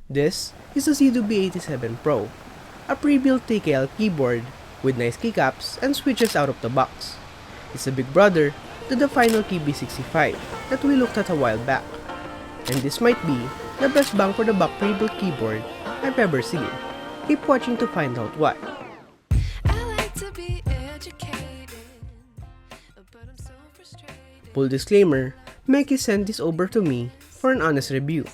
This is the CIDOO V87 Pro, a pre-built TKL keyboard with nice keycaps and switches out of the box. It's a big brother to the Finalkey V65 that we looked at a while back. And this might be the best bang for the buck pre-built keyboard I've ever seen. Keep watching to find out why. Full disclaimer, Mechkeys sent this over to me for an honest review.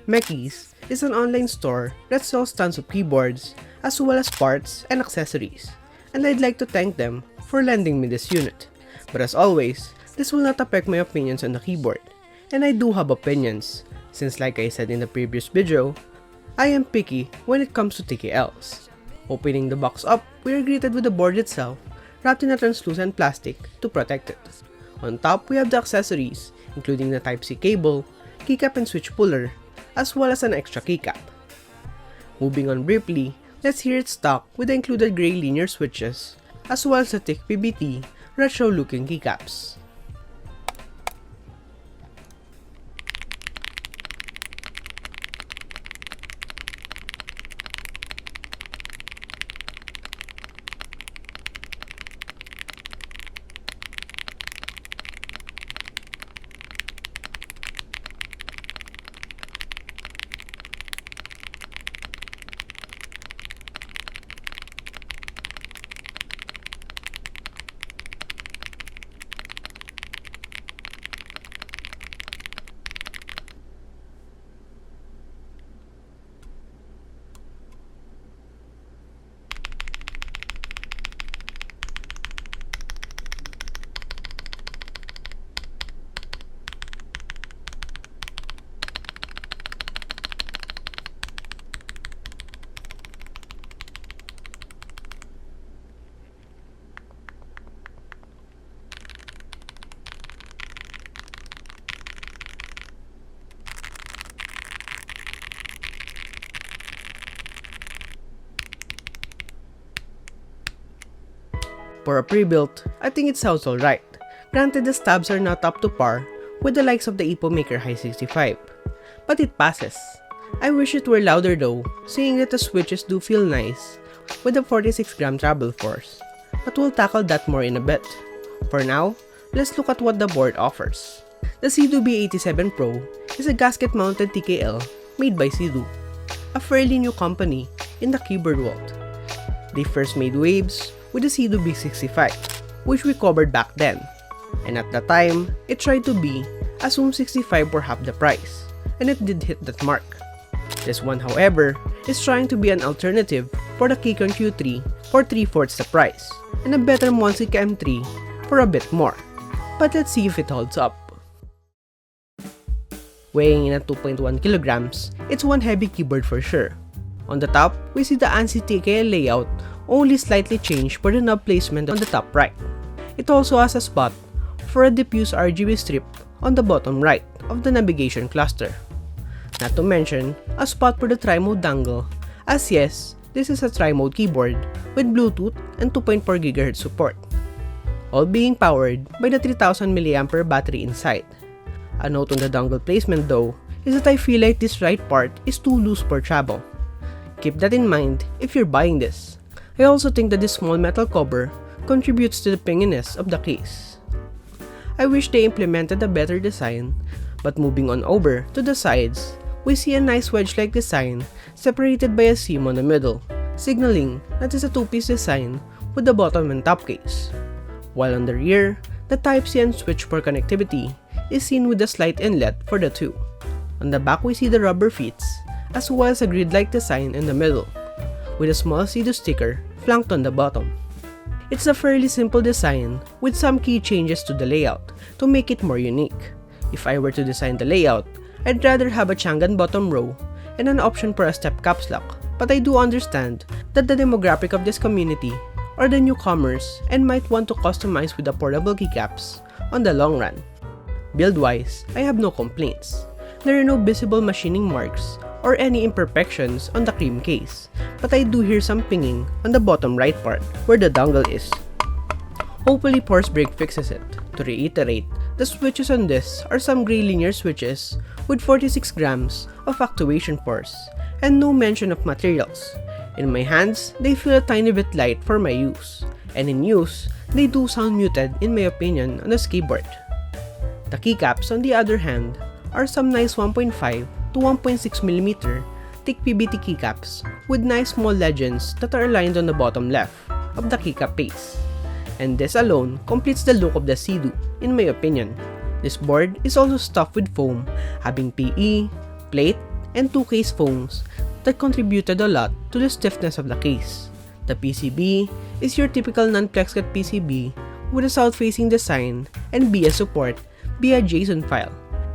Mechkeys is an online store that sells tons of keyboards as well as parts and accessories, and I'd like to thank them for lending me this unit. But as always, this will not affect my opinions on the keyboard, and I do have opinions, since like I said in the previous video, I am picky when it comes to TKLs. Opening the box up, we are greeted with the board itself, wrapped in a translucent plastic to protect it. On top, we have the accessories, including the Type-C cable, keycap and switch puller, as well as an extra keycap. Moving on briefly, let's hear it stock with the included gray linear switches, as well as the thick PBT, retro-looking keycaps. For a pre-built, I think it sounds alright. Granted, the stabs are not up to par with the likes of the Maker Hi65, but it passes. I wish it were louder though, seeing that the switches do feel nice with the 46-gram treble force, but we'll tackle that more in a bit. For now, let's look at what the board offers. The CIDOO V87 Pro is a gasket-mounted TKL made by CIDOO, a fairly new company in the keyboard world. They first made waves with the CIDOO V65, which we covered back then, and at the time, it tried to be a Zoom 65 for half the price, and it did hit that mark. This one, however, is trying to be an alternative for the Keycon Q3 for 3/4 the price, and a better Zeke M3 for a bit more. But let's see if it holds up. Weighing in at 2.1 kilograms, it's one heavy keyboard for sure. On the top, we see the ANSI TKL layout only slightly changed for the knob placement on the top right. It also has a spot for a diffuse RGB strip on the bottom right of the navigation cluster. Not to mention, a spot for the tri-mode dangle, as yes, this is a tri-mode keyboard with Bluetooth and 2.4 GHz support, all being powered by the 3000 mAh battery inside. A note on the dongle placement though is that I feel like this right part is too loose for travel. Keep that in mind if you're buying this. I also think that this small metal cover contributes to the pinginess of the case. I wish they implemented a better design, but moving on over to the sides, we see a nice wedge-like design separated by a seam on the middle, signaling that it's a two-piece design with the bottom and top case. While on the rear, the Type-C and switch for connectivity is seen with a slight inlet for the two. On the back, we see the rubber feet, as well as a grid-like design in the middle, with a small CIDOO sticker flanked on the bottom. It's a fairly simple design with some key changes to the layout to make it more unique. If I were to design the layout, I'd rather have a Chang'an bottom row and an option for a step caps lock, but I do understand that the demographic of this community are the newcomers and might want to customize with the portable keycaps on the long run. Build-wise, I have no complaints. There are no visible machining marks or any imperfections on the cream case, but I do hear some pinging on the bottom right part where the dongle is. Hopefully Force Break fixes it. To reiterate, the switches on this are some gray linear switches with 46 grams of actuation force and no mention of materials. In my hands, they feel a tiny bit light for my use, and in use, they do sound muted in my opinion on this keyboard. The keycaps, on the other hand, are some nice 1.5 to 1.6mm thick PBT keycaps with nice small legends that are aligned on the bottom left of the keycap base. And this alone completes the look of the CIDOO in my opinion. This board is also stuffed with foam, having PE, plate, and 2 case foams that contributed a lot to the stiffness of the case. The PCB is your typical non-flex cut PCB with a south-facing design and BS support via JSON file.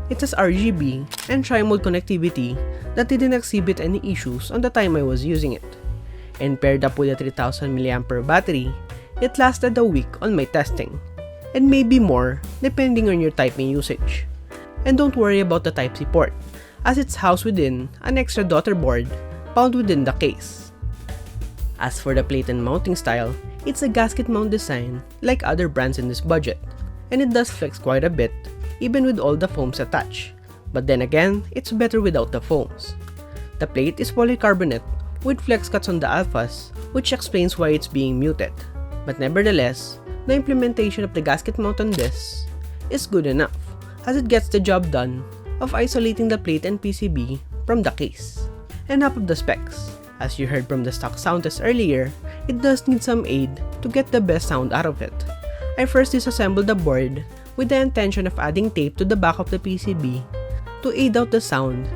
It has RGB and tri-mode connectivity that didn't exhibit any issues on the time I was using it. And paired up with a 3000 mAh battery, it lasted a week on my testing, and maybe more depending on your typing usage. And don't worry about the Type-C port, as it's housed within an extra daughter board found within the case. As for the plate and mounting style, it's a gasket mount design like other brands in this budget, and it does flex quite a bit even with all the foams attached, but then again, it's better without the foams. The plate is polycarbonate with flex cuts on the alphas, which explains why it's being muted, but nevertheless, the implementation of the gasket mount on this is good enough, as it gets the job done of isolating the plate and PCB from the case. And up of the specs, as you heard from the stock sound test earlier, it does need some aid to get the best sound out of it. I first disassembled the board with the intention of adding tape to the back of the PCB to aid out the sound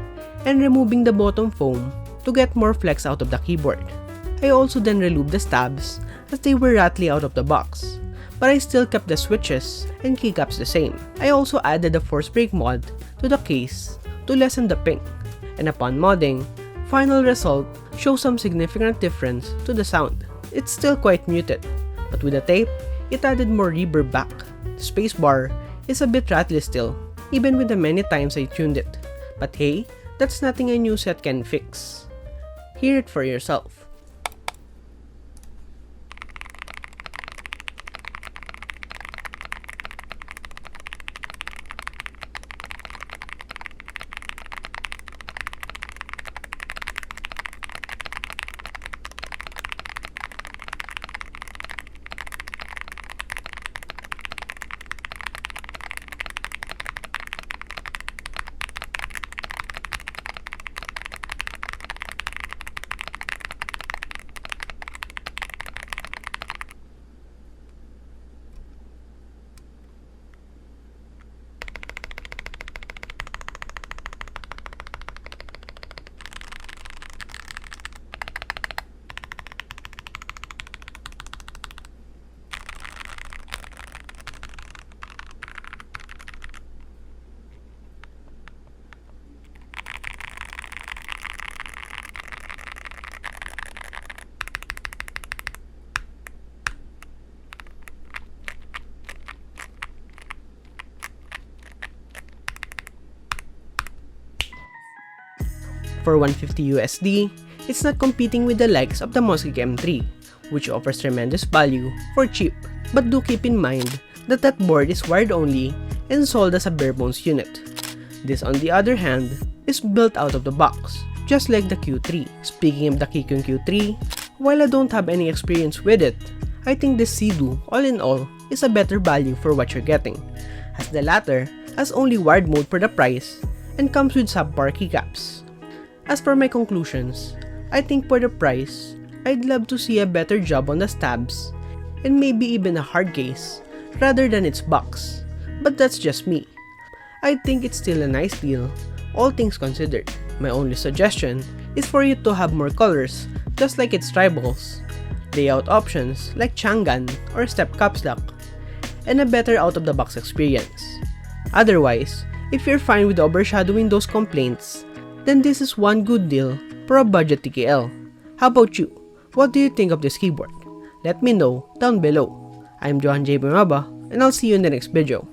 and removing the bottom foam to get more flex out of the keyboard. I also then relubed the stabs as they were rattly out of the box, but I still kept the switches and keycaps the same. I also added the force brake mod to the case to lessen the ping, and upon modding, final result shows some significant difference to the sound. It's still quite muted, but with the tape, it added more reverb back. The spacebar is a bit rattly still, even with the many times I tuned it. But hey, that's nothing a new set can fix. Hear it for yourself. For $150 USD, it's not competing with the likes of the Mechkeys M3, which offers tremendous value for cheap. But do keep in mind that that board is wired only and sold as a bare bones unit. This on the other hand, is built out of the box, just like the Q3. Speaking of the Keycaps Q3, while I don't have any experience with it, I think this CIDOO, all in all, is a better value for what you're getting, as the latter has only wired mode for the price and comes with subpar keycaps. As for my conclusions, I think for the price, I'd love to see a better job on the stabs and maybe even a hard case rather than its box, but that's just me. I think it's still a nice deal, all things considered. My only suggestion is for you to have more colors just like its rivals, layout options like Chang'an or step caps lock, and a better out-of-the-box experience. Otherwise, if you're fine with overshadowing those complaints, then this is one good deal for a budget TKL. How about you? What do you think of this keyboard? Let me know down below. I'm Johan J. Bumaba, and I'll see you in the next video.